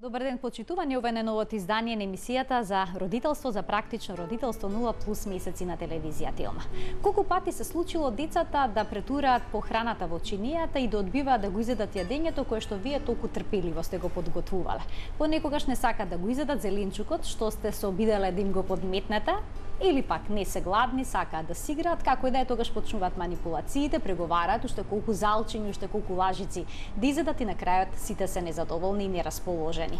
Добар ден, почитувани, ова е новото издание на емисијата за родителство, за практично родителство 0+ месеци на телевизија Телма. Колку пати се случило децата да претураат по храната во чинијата и да одбиваат да го изедат јадењето кое што вие толку трпеливо сте го подготвувале. Понекогаш не сакаат да го изедат зеленчукот што сте се обиделе да им го подметнете, или пак не се гладни, сакаат да си играат, како и да е, тогаш почнуваат манипулациите, преговараат уште колку залчиња, уште колку лажици да изедат и на крајот сите се незадоволни и нерасположени.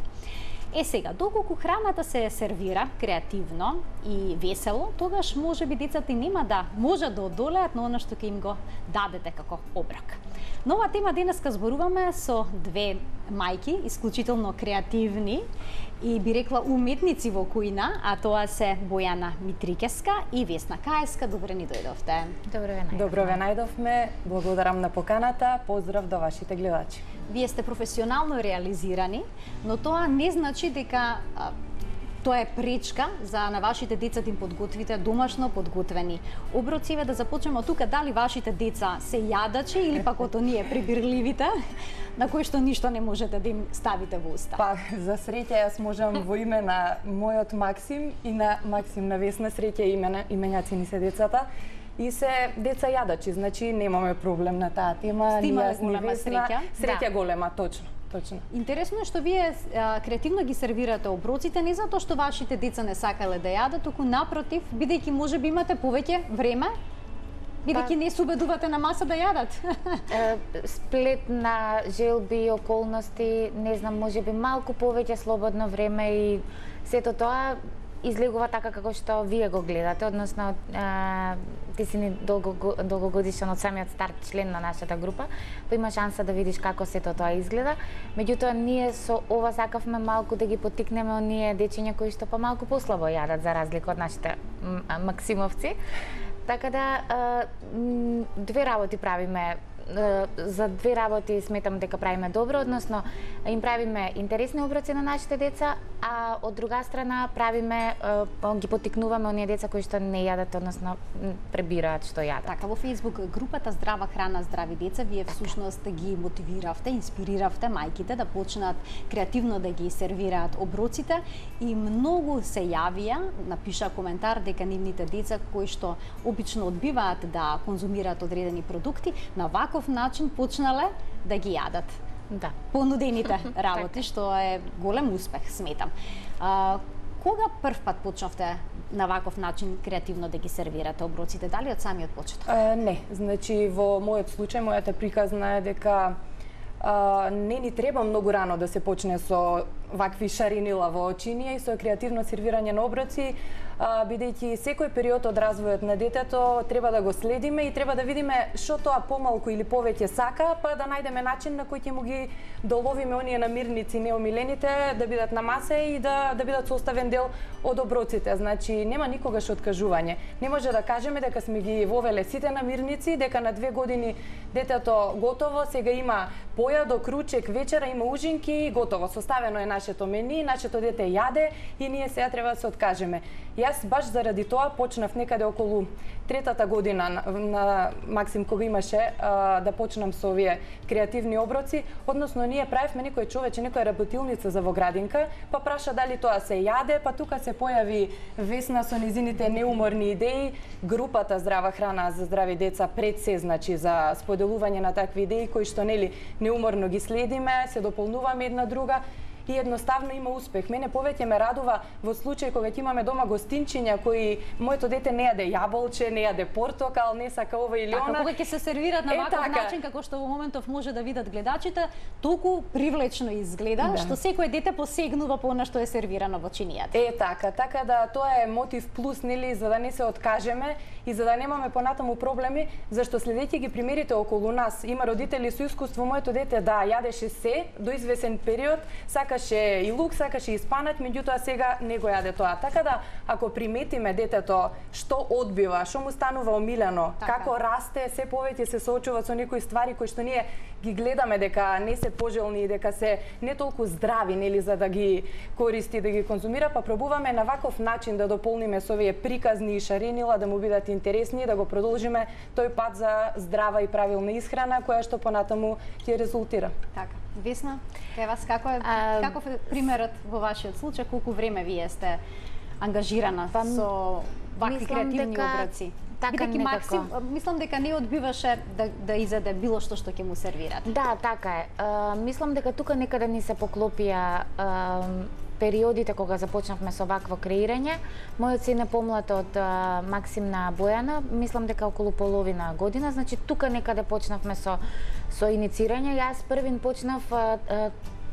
Сега, доколку храната се сервира креативно и весело, тогаш можеби децата и нема да можат да одолеат на она што ќе им го дадете како оброк. На оваа тема денеска зборуваме со две мајки, исклучително креативни и би рекла уметници во кујна, а тоа се Бојана Митрикеска и Весна Каеска. Добре ни дојдовте. Добро ве најдовме. Благодарам на поканата. Поздрав до вашите гледачи. Вие сте професионално реализирани, но тоа не значи дека тоа е пречка за на вашите деца да им подготвите домашно подготвени оброци. Да започнеме од тука, дали вашите деца се јадачи или пак од оние прибирливите на кои што ништо не можете да им ставите во уста? Па, за среќа јас можам во име на мојот Максим и на Максим на Весна, среќа именјаци ни се децата. И се деца јадачи, значи немаме проблем на таа тема. Сте имале голема среќа? Среќа голема, точно. Интересно е што вие креативно ги сервирате оброците, не затоа што вашите деца не сакале да јадат, туку напротив, бидејќи можеби имате повеќе време, бидејќи не се убедувате на маса да јадат. Сплет на желби, околности, не знам, можеби малку повеќе слободно време и сето тоа излегува така како што вие го гледате, односно ти си ни долгогодишен од самиот старт член на нашата група, па има шанса да видиш како сето тоа изгледа. Меѓутоа ние со ова сакавме малку да ги поттикнеме оние дечиња кои што помалку послабо јадат за разлика од нашите максимовци. Така да две работи правиме. За две работи сметам дека правиме добро, односно им правиме интересни оброци на нашите деца, а од друга страна правиме, ги поттикнуваме оние деца кои што не јадат, односно пребираат што јадат. Така, во Facebook групата Здрава храна, здрави деца, вие всушност ги мотивиравте, инспириравте мајките да почнат креативно да ги сервираат оброците и многу се јавија, напиша коментар дека нивните деца кои што обично одбиваат да конзумираат одредени продукти, на ваков начин почнале да ги јадат. Да. Понудените работи, што е голем успех, сметам. Кога прв пат почнавте на ваков начин креативно да ги сервирате оброците? Дали од самиот почеток? Не, значи во мојот случај, мојата приказна е дека не ни треба многу рано да се почне со вакви шаренила во чинија и со креативно сервирање на оброци, бидејќи секој период од развојот на детето треба да го следиме и треба да видиме што тоа помалку или повеќе сака, па да најдеме начин на кој ќе му ги доловиме оние намирници неомилените да бидат на маса и да бидат составен дел од оброците. Значи нема никогаш откажување. Не може да кажеме дека сме ги вовеле сите намирници, дека на 2 години детето готово, сега има појадок, ручек, вечера, има ужинки, готово, составено е нашето мени, нашето дете јаде и ние сега треба да се откажеме. Јас баш заради тоа почнав некаде околу 3-та година на Максим кога имаше да почнам со овие креативни оброци, односно ние правевме некој човече, некоја работилница за во градинка, па праша дали тоа се јаде, па тука се појави Весна со низините неуморни идеи, групата Здрава храна за здрави деца пред се, значи за споделување на такви идеи кои што нели неуморно ги следиме, се дополнуваме една друга и едноставно има успех. Мене повеќе ме радува во случај кога ќе имаме дома гостинчиња кои моето дете не јаде јаболче, не јаде портокал, не сака ова или она. Кога ќе се сервират на ваков начин како што во моментов може да видат гледачите, толку привлечно изгледа што секое дете посегнува по она што е сервирано во чинијата. Така да тоа е мотив плюс, нели, за да не се откажеме и за да немаме понатаму проблеми, зашто следејќи ги примерите околу нас, има родители со искуство, моето дете да јадеше се до извесен период, сакаше и лук, сакаше и спанат, меѓутоа сега не го јаде тоа. Така да, ако приметиме детето што одбива, што му станува омилено, како расте, се повеќе се соочува со некои ствари кои што ние ги гледаме дека не се пожелни и дека се не толку здрави, нели, за да ги користи, да ги конзумира, па пробуваме на ваков начин да дополниме со овие приказни и шаренила, да му бидат интересни и да го продолжиме тој пат за здрава и правилна исхрана која што понатаму ќе резултира. Така. Весна, кај вас каков е примерот во вашиот случај, колку време вие сте ангажирана со вакви креативни оброци? Бидејќи Максим, мислам дека не одбиваше да изеде било што ќе му сервират. Да, така е. Мислам дека тука некаде ни се поклопија периодите кога започнавме со вакво креирање. Мојот син е помлад од Максим на Бојана, мислам дека околу половина година, значи тука некаде почнавме со иницирање. Јас првин почнав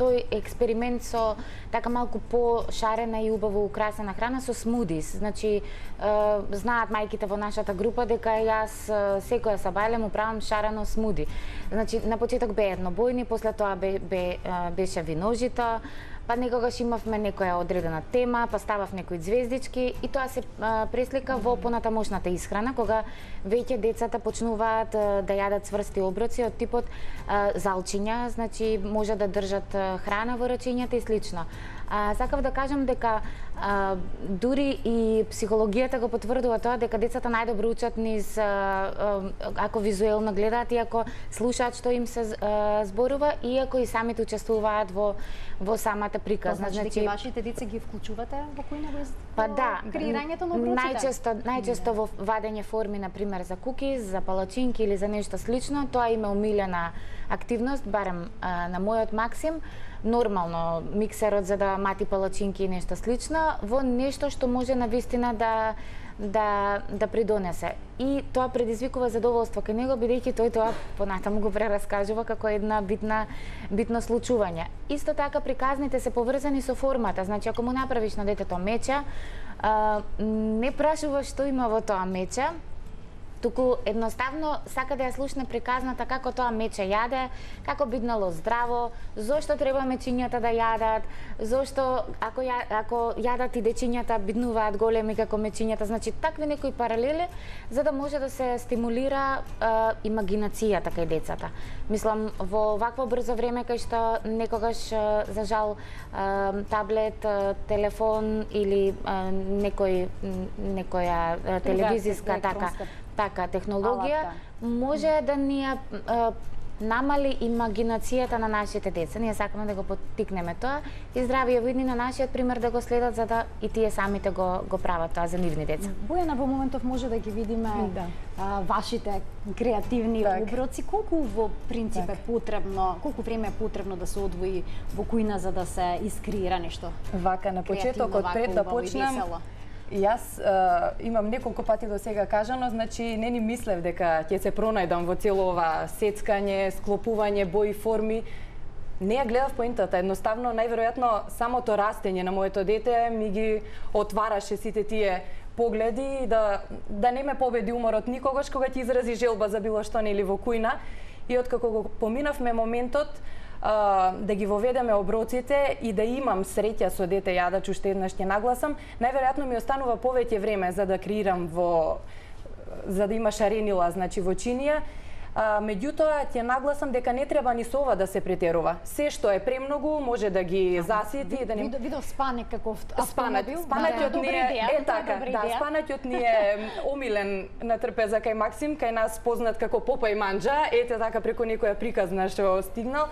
тој експеримент со така малку по-шарена и убаво украсена храна со смудис. Значи, знаат мајките во нашата група дека јас секоја сабајле му правам шарено смуди. Значи, на почеток бе еднобојни, после тоа беше виножито, па некогаш имавме некоја одредена тема, па ставав некои звездички и тоа се преслика во понатамошната исхрана, кога веќе децата почнуваат да јадат цврсти оброци од типот залчиња, значи може да држат храна во рачињата и слично. Сакав да кажам дека дури и психологијата го потврдува тоа дека децата најдобро учат низ ако визуелно гледаат и ако слушаат што им се зборува и ако и самите учествуваат во самата приказна. Значи вашите деца ги вклучувате во кој Па да, креирањето на оброците? Најчесто во вадење форми, на пример за кукис, за палачинки или за нешто слично, тоа им е омилена активност, барем на мојот Максим. Нормално миксерот за да мати палачинки и нешто слично, во нешто што може навистина да придонесе. И тоа предизвикува задоволство кај него, бидејќи тој тоа понатаму го прераскажува како една битно случување. Исто така приказните се поврзани со формата, значи ако му направиш на детето меча, не прашуваш што има во тоа меча, туку едноставно сака да ја слушне приказната како тоа мече јаде, како биднало здраво, зошто треба мечињата да јадат, зошто ако јадат и дечињата биднуваат големи како мечињата, значи такви некои паралели за да може да се стимулира имагинацијата кај децата. Мислам во вакво брзо време кај што некогаш за жал таблет, телефон или некоја телевизиска така технологија може да ни намали имагинацијата на нашите деца. Ние сакаме да го поттикнеме тоа и здравија видни на нашиот пример да го следат за да и тие самите го прават тоа за нивни деца. Бојана, во моментов може да ги видиме вашите креативни оброци. Колку во принцип е потребно, колку време е потребно да се одвои во кујна за да се искреира нешто? Вака на почетокот пред да почнам, јас имам неколку пати до сега кажано, значи не ни мислев дека ќе се пронајдам во цело ова сецкање, склопување, бои, форми. Не ја гледав поентата, едноставно најверојатно самото растење на моето дете ми ги отвараше сите тие погледи да не ме победи уморот никогаш кога ќе изрази желба за било што нели во кујна. И откако го поминавме моментот да ги воведеме оброците и да имам среќа со дете јадач, уште еднаш ќе нагласам, најверојатно ми останува повеќе време за да креирам за да има шаренила, значи во чинија. Меѓутоа ќе нагласам дека не треба ни со ова да се претерува. Се што е премногу може да ги засити и да не видов спане каков автомобил. Спанаќот ни е така, спанаќот ни е омилен на трпеза кај Максим, кај нас познат како Попа и Манџа, ете така преку некоја приказна што стигнал.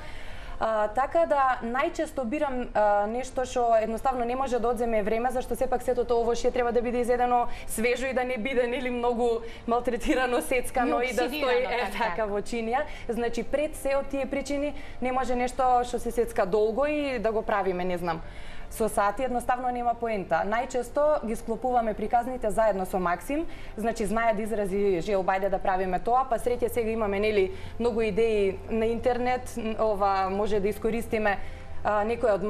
Така да најчесто бирам нешто што едноставно не може да одземе време, зашто сепак сето тоа овошје треба да биде изедено свежо и да не биде нели многу малтретирано, сецкано и да стои така во чинија. Значи пред се од тие причини не може нешто што се сецка долго и да го правиме, не знам, со сати, едноставно нема поента. Најчесто ги склопуваме приказните заедно со Максим, значи знае да изрази желба да правиме тоа, па среќа сега имаме нели многу идеи на интернет, може да искористиме некои од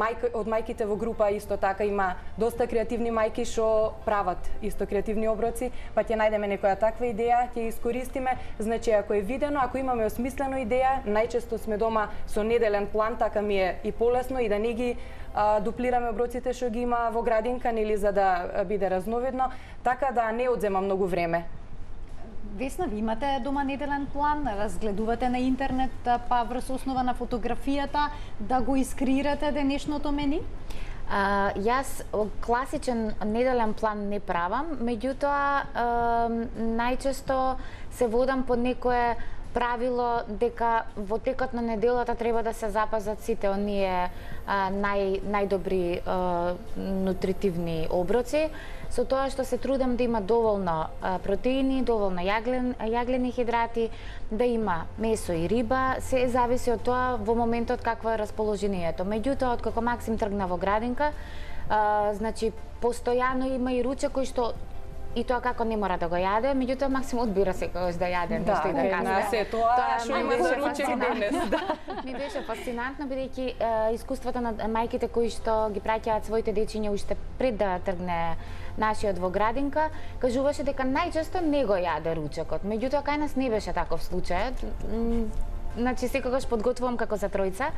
мајките во група исто така има доста креативни мајки што прават исто креативни оброци, па ќе најдеме некоја таква идеја, ќе искористиме. Значи ако е видено, ако имаме осмислено идеја, најчесто сме дома со неделен план, така ми е и полесно и да не ги дуплираме оброците што ги има во градинка нели за да биде разновидно, така да не одзема многу време. Весна, ви имате дома неделен план, разгледувате на интернет, па врз основа на фотографијата да го искреирате денешното мени? Јас класичен неделен план не правам, меѓутоа најчесто се водам по некое правило дека во текот на неделата треба да се запазат сите оние најдобри нутритивни оброци, со тоа што се трудам да има доволно протеини, доволно јаглени хидрати, да има месо и риба, се зависи од тоа во моментот какво е расположението. Меѓутоа, откако Максим тргна во градинка, значи постојано има и ручек кој што и тоа како не мора да го јаде, меѓутоа Максим одбира секогаш да јаде нешто и да каже. Се тоа што има ручек денес. Ми беше фасцинантно бидејќи искуствата на мајките кои што ги праќаат своите дечиња уште пред да тргне нашиот во градинка, кажуваше дека најчесто не го јаде ручекот. Меѓутоа кај нас не беше таков случај. Значи секогаш подготвувам како за тројца.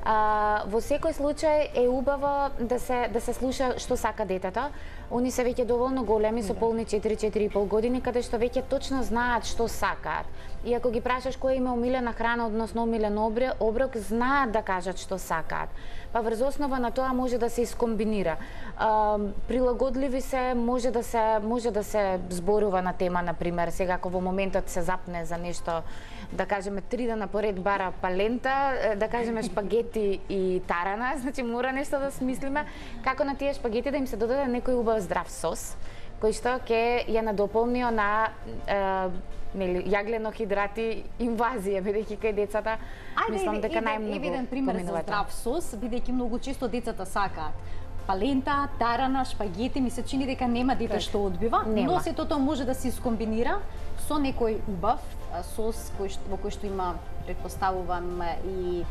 Во секој случај е убаво да се слуша што сака детето. Они се веќе доволно големи, со полни 4-4,5 години, каде што веќе точно знаат што сакаат. И ако ги прашаш која има омилена храна, односно омилен оброк, знаат да кажат што сакаат. Па врз основа на тоа може да се искомбинира. Прилагодливи се, може да се зборува на тема, например, сега ако во моментот се запне за нешто, да кажеме 3 дена поред бара палента, да кажеме шпагети и тарана, значи мора нешто да смислиме како на тие шпагети да им се додаде некој убав здрав сос, кој што ќе ја надополни на јаглено хидрати инвазија, бидејќи кај децата мислам дека најмногу евиден пример за здрав сос, бидејќи многу често децата сакаат палента, тарана, шпагети, ми се чини дека нема дете што одбива, но сето тоа може да се искомбинира со некој убав сос во кој што има, предпоставувам, и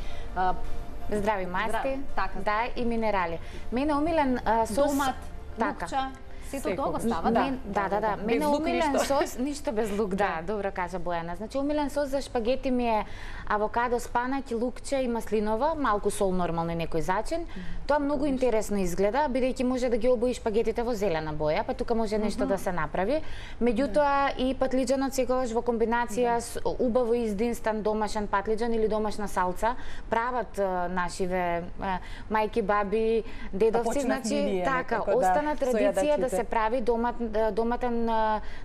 здрави масти, да, и минерали. Мене омилен сос, домат, лукча, сето тоа го става, да. Мене омилен сос, ништо без лук, да, добро кажа Бојана. Значи омилен сос за шпагети ми е авокадо, спанаќ, лукче и маслинова, малку сол нормално и некој зачин. Тоа многу интересно изгледа, бидејќи може да ги обои шпагетите во зелена боја, па тука може нешто да се направи. Меѓутоа и патлиџанот секогаш во комбинација с убаво издинстан домашен патлиџан или домашна салца прават нашиве мајки, баби, дедовци, значи така, остана традиција да се прави доматен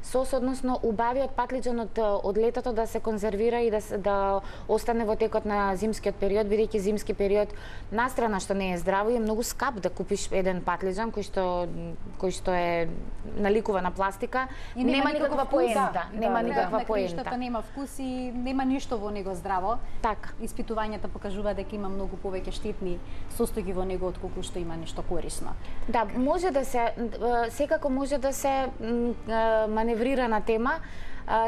сос, односно убавиот патлиџанот од летото да се конзервира и да остане во текот на зимскиот период, бидејќи зимски период настрана што не е здраво и е многу скап да купиш еден патлиџан кој што е наликува на пластика и нема никаква поента, нема никаква поента. Нема вкус и нема ништо во него здраво. Така. Испитувањата покажуваат дека има многу повеќе штетни состојки во него отколку што има нешто корисно. Да, може да се секако може да се маневрира на тема,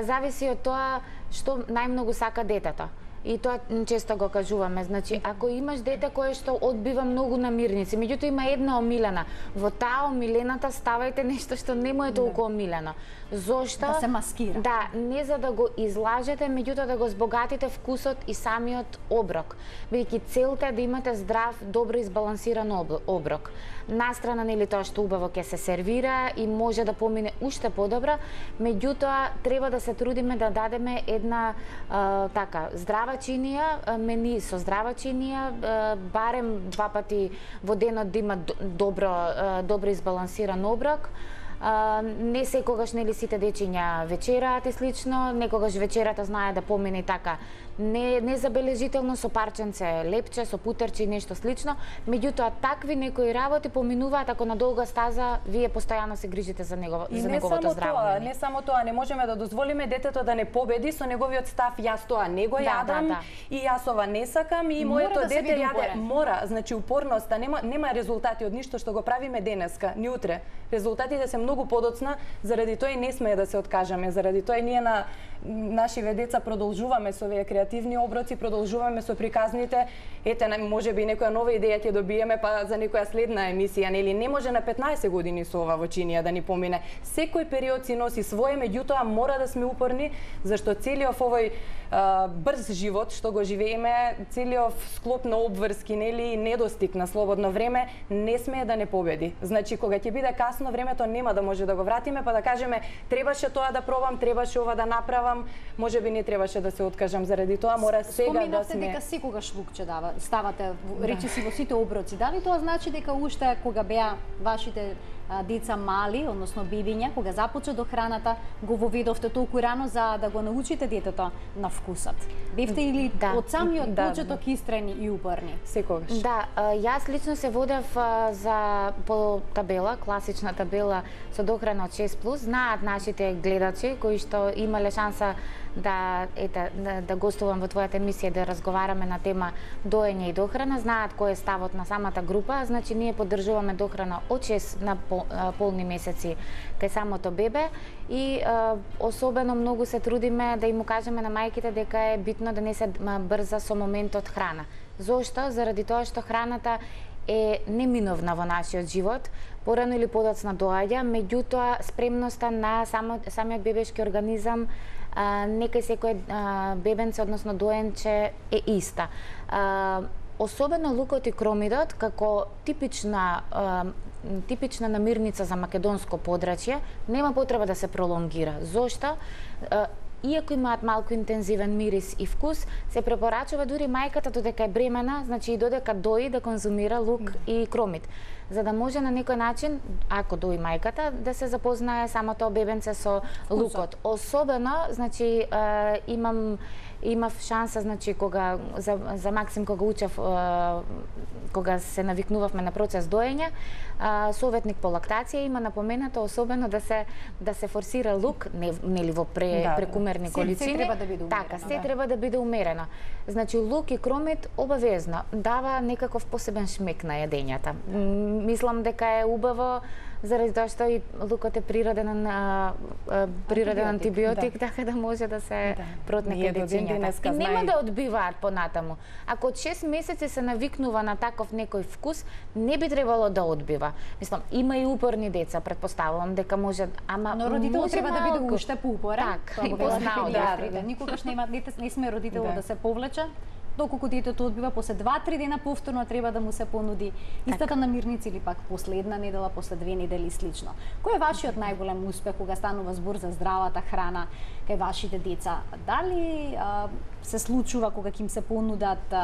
зависи од тоа што најмногу сака детето. И тоа често го кажуваме, значи ако имаш дете кое што одбива многу намирници, меѓутоа има една омилена, во таа омилената ставајте нешто што не му е толку омилено. Зошто? Да се маскира. Да, не за да го излажете, меѓутоа да го збогатите вкусот и самиот оброк. Бидејќи целта е да имате здрав, добро избалансиран оброк. Настрана нели тоа што убаво ќе се сервира и може да помине уште подобро, меѓутоа треба да се трудиме да дадеме една така здрава чинија, мени со здрава чинија, барем 2 пати во денот да има добро избалансиран оброк. Не секогаш нели сите дечиња вечераат и слично, некогаш вечерата знае да помине така не забележително со парченце лепче, со путерче и нешто слично, меѓутоа такви некои работи поминуваат ако на долга стаза вие постојано се грижите за неговото здраво. Не само тоа, не можеме да дозволиме детето да не победи со неговиот став јас тоа не го јадам и јас ова не сакам и моето дете јаде. Мора, значи упорноста, нема резултати од ништо што го правиме денеска, ни утре. Резултатите се многу подоцна, заради тоа и не смее да се откажеме, заради тоа и ние на нашиве деца продолжуваме со овие креативни оброци, продолжуваме со приказните. Ете, можеби некоја нова идеја ќе добиеме па за некоја следна емисија, нели не може на 15 години со ова во чинија да ни помине. Секој период си носи свое, меѓутоа мора да сме упорни, зашто целиот овој брз живот што го живееме, целиот склоп на обврски, нели, недостиг на слободно време не смее да не победи. Значи кога ќе биде касно, времето нема да може да го вратиме, па да кажеме требаше тоа да пробам, требаше ова да направам, можеби не требаше да се откажам заради тоа, мора сега да сме. Дека секогаш лукче ставате речиси во сите оброци. Дали тоа значи дека уште кога беа вашите деца мали, односно бебиња, кога започна до храната, го воведовте толку рано за да го научите детето на вкусот? Бевте или од самиот почеток истрени и упорни? Секогаш. Да, јас лично се водев за по табела, класична табела со дохрана од 6+. Знаат нашите гледачи кои што имале шанса да гостувам во твојата емисија, да разговараме на тема доење и дохрана, знаат кој е ставот на самата група. Значи ние поддржуваме дохрана од 6 на полни месеци кај самото бебе и особено многу се трудиме да им кажеме на мајките дека е битно да не се брза со моментот храна. Зошто? Заради тоа што храната е неминовна во нашиот живот, порано или подоцна доаѓа, меѓутоа спремноста на самиот бебешки организам некај секој бебенце, односно доенче, е иста. Особено лукот и кромидот, како типична намирница за македонско подрачје, нема потреба да се пролонгира. Зошто? Иако имаат малку интензивен мирис и вкус, се препорачува дури мајката додека е бремена, значи и додека дои да конзумира лук и кромид, за да може на некој начин, ако дои мајката, да се запознае самото бебенце со лукот. Особено, значи имав шанса, значи кога за Максим кога учев, кога се навикнувавме на процес доење, советник по лактација има напоменато особено да се форсира лук, нели во прекумерни количини. Се треба да биде умерено. Така, се треба да биде умерено. Значи лук и кромид обавезно дава некаков посебен шмек на јадењата. Мислам дека е убаво заради тоа што и лукот е природен антибиотик, така да може да се протне кај дечињата. И нема да одбиваат понатаму. Ако од 6 месеци се навикнува на таков некој вкус, не би требало да одбива. Мислам, има и упорни деца, претпоставувам дека може, ама но родителот треба да биде уште поупорен. Така, и познао. Никогаш не сме родителот да се повлече. Доколку детето одбива, после 2-3 дена повторно треба да му се понуди истата намирница или пак последна недела, после 2 недели и слично. Кој е вашиот најголем успех кога станува збор за здравата храна кај вашите деца? Дали се случува кога ќе им се понудат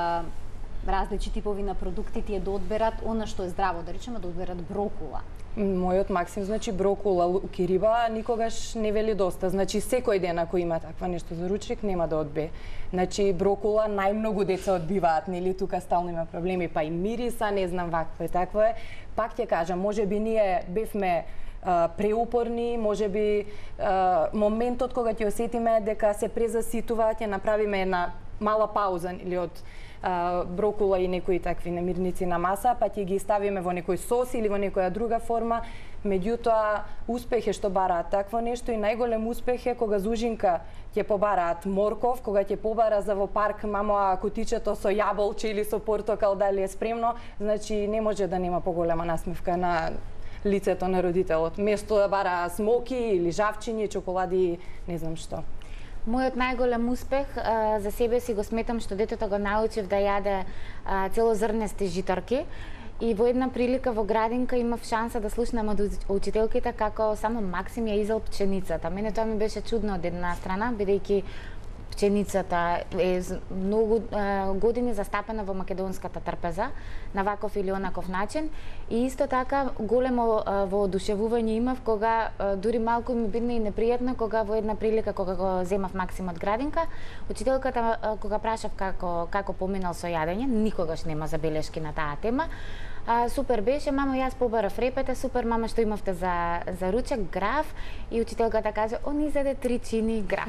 различни типови на продукти, тие да одберат она што е здраво, да речеме да одберат брокула? Мојот Максим, значи брокула, лук и риба никогаш не вели доста. Значи секој ден ако има таква нешто за ручник нема да одбие. Значи брокула најмногу деца одбиваат, нели тука стално има проблеми, па и мириса, не знам вакво е, такво е. Пак ќе кажам, можеби ние бевме преупорни, можеби моментот кога ќе осетиме дека се презаситува, ќе направиме една мала пауза или од брокула и некои такви намирници на маса, па ќе ги ставиме во некој сос или во некоја друга форма. Меѓутоа, успех е што бараат такво нешто и најголем успех е кога зужинка ќе побараат морков, кога ќе побара за во парк мамо кутичето со јаболче или со портокал дали е спремно, значи не може да нема поголема насмевка на лицето на родителот. Место да бара смоки или жавчиња, чоколади, не знам што. Мојот најголем успех за себе си го сметам што детето го научив да јаде целозрнести житарки. И во една прилика во градинка имав шанса да слушнам од учителките како само Максим ја изел пченицата. Мене тоа ми беше чудно од една страна, бидејќи пченицата е многу години застапена во македонската трпеза на ваков или онаков начин и исто така големо воодушевување имав кога дури малку ми бидна и непријатно кога во една прилика кога го земав Максим од градинка, учителката кога прашав како поминал со јадење, никогаш нема забелешки на таа тема. Супер беше, мамо, јас побарав репете, супер, мама, што имавте за ручек, граф, и учителката каже, он изеде 3 чини граф.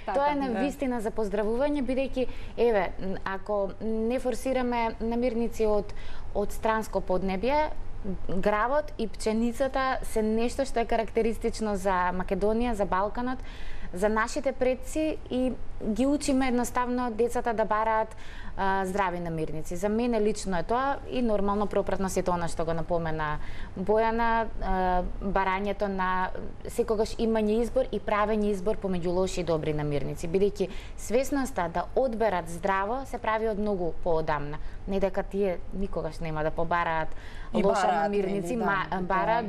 Тоа е навистина за поздравување, бидејќи, еве, ако не форсираме намирници од странско поднебје, гравот и пченицата се нешто што е карактеристично за Македонија, за Балканот, за нашите предци и ги учиме едноставно децата да бараат здрави намирници. За мене лично е тоа и нормално пропратно сето она што го напомена Бојана, барањето на секогаш имање избор и правење избор помеѓу лоши и добри намирници, бидејќи свесноста да одберат здраво се прави од многу поодамна. Не дека тие никогаш нема да побараат лоша намирници, бараат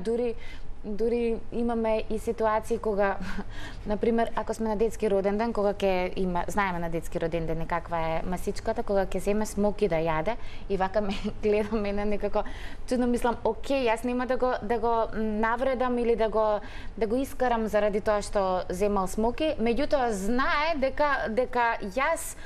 дури имаме и ситуации кога, например, ако сме на детски роден ден, кога знаеме на детски роден ден каква е масичката, кога ќе земе смоки да јаде и вака ме гледа мене некако чудно, мислам, окей, јас нема да го навредам или да го искарам заради тоа што земал смоки, меѓутоа знае дека јас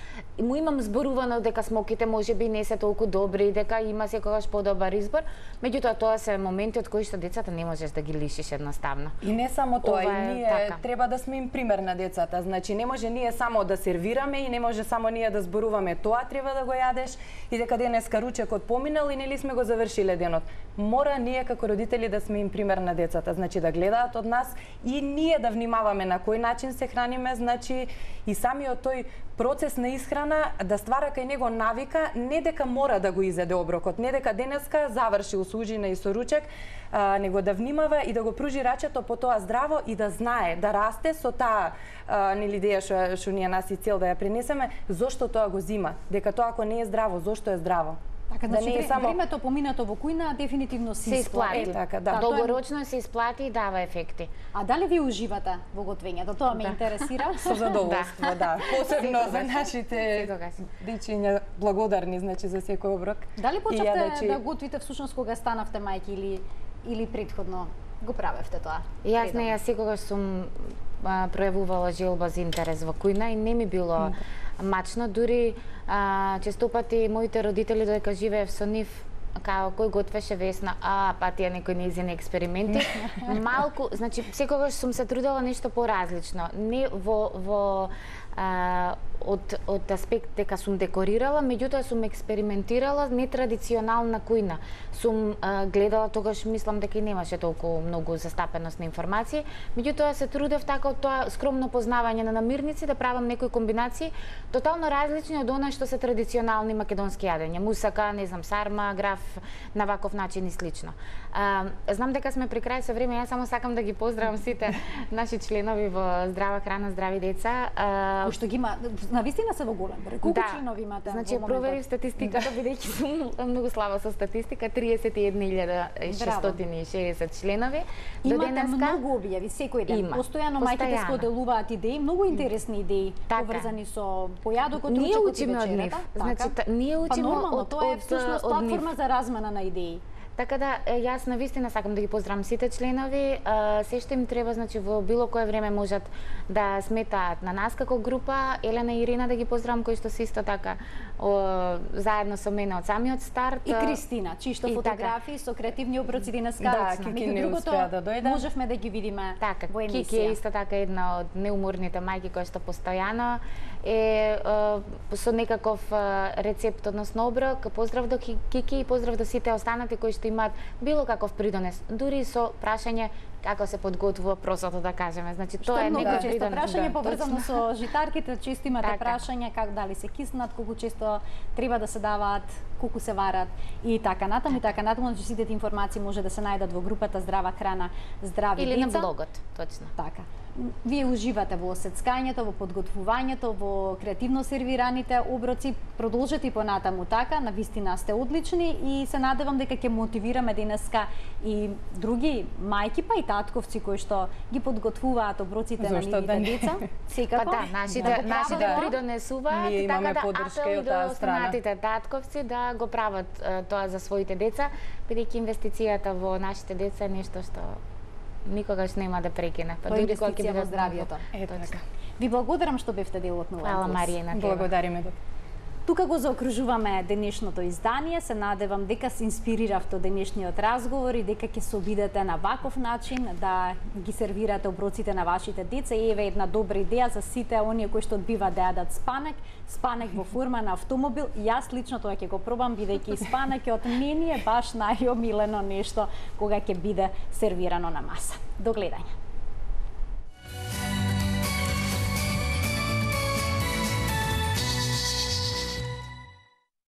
му имам зборувано дека смоките можеби не се толку добри, дека има секогаш подобар избор, меѓутоа тоа се моменти од кои што децата не можеш да ги лишиш едноставно. И не само тоа, и ние треба да сме им пример на децата. Значи не може ние само да сервираме и не може само ние да зборуваме тоа треба да го јадеш и дека денеска ручекот поминал и нели сме го завршиле денот. Мора ние како родители да сме им пример на децата, значи да гледаат од нас и ние да внимаваме на кој начин се храниме, значи и самиот тој процес на исхрана да ствара кај него навика, не дека мора да го изеде оброкот, не дека денеска заврши усужина и со ручек, него да внимава и да го пружи рачето по тоа здраво и да знае, да расте со таа нели идеја што ние нас и цел да ја пренесеме, зошто тоа го зима, дека тоа ако не е здраво, зошто е здраво. Така, значи, да не е само времето поминато во кујна дефинитивно се исплати. Така, да. Долгорочно се исплати и дава ефекти. А дали ви уживате во готвењето? Тоа ме интересира. Со задоволство, да. Посебно за нашите дечиња благодарни, значи за секој оброк. Дали почнавте да готвите всушност кога станавте мајки или претходно го правевте тоа? Јас секогаш сум пројавувала желба за интерес во кујна и не ми било мачно, дури често пати моите родители додека живеев со нив, као кој готвеше Весна, па тие некои нејзини експерименти. Малку, значи секогаш сум се трудела нешто поразлично. Не од аспект дека сум декорирала, меѓутоа сум експериментирала нетрадиционална кујна. Сум гледала, тогаш мислам дека и немаше толку многу застапеност на информации, меѓутоа се трудев така од тоа скромно познавање на намирници да правам некои комбинации тотално различни од она што се традиционални македонски јадења, мусака, не знам, сарма, граф, на ваков начин и слично. Знам дека сме при крај со време, јас само сакам да ги поздравам сите наши членови во Здрава храна, здрави деца. Што ги има, навистина се во голем број. Колку членови имате? Значи, проверив статистиката, бидејќи сум многу слаба со статистика, 31.660 членови. Имате многу објави секој ден. Постојано мајките споделуваат идеи, многу интересни идеи, поврзани со појадокот, ручекот и вечерата. Значи, ние учиме од тоа е всушност платформа за размена на идеи. Така да, јас навистина сакам да ги поздравам сите членови, се што им треба, значи во било кое време можат да сметаат на нас како група, Елена и Ирина да ги поздравам, кои што се исто така заедно со мене од самиот старт. И Кристина, чишто фотографии со креативни оброци денеска. Да, Кики не успеа да дојде. Можевме да ги видиме во емисија. Кики е исто така една од неуморните мајки која што постојано е со некаков рецепт, односно оброк. Поздрав до Кики и поздрав до сите останати кои што имаат било каков придонес, дури со прашање како се подготвува просото, да кажеме. Значи тоа е некој често прашање поврзано со житарките, често имате прашања дали се киснат, колку често треба да се даваат, колку се варат и така натаму, значи сите информации може да се најдат во групата Здрава храна, здрави деца. Или на блогот, точно. Така. Вие уживате во сецкањето, во подготвувањето, во креативно сервираните оброци, продолжете и понатаму така, навистина сте одлични и се надевам дека ќе мотивираме денеска и други мајки, па и татковци кои што ги подготвуваат оброците на нивните деца. Секако. Па да, нашите придонесуваат и така да апел до останатите татковци да го прават тоа за своите деца, бидејќи инвестицијата во нашите деца е нешто што никогаш нема да прекине. Па дури кога ќе биде во здравието. Така. Ви благодарам што бевте дел од Нова. Фала, Марија. Благодариме. Тука го заокружуваме денешното издание. Се надевам дека се инспириравте од денешниот разговор и дека ќе се обидете на ваков начин да ги сервирате оброците на вашите деца. И еве една добра идеја за сите оние кои што одбиваат да јадат спанек во форма на автомобил. Јас лично тоа ќе го пробам, бидејќи спанек од мене е баш најомилено нешто кога ќе биде сервирано на маса. До гледање.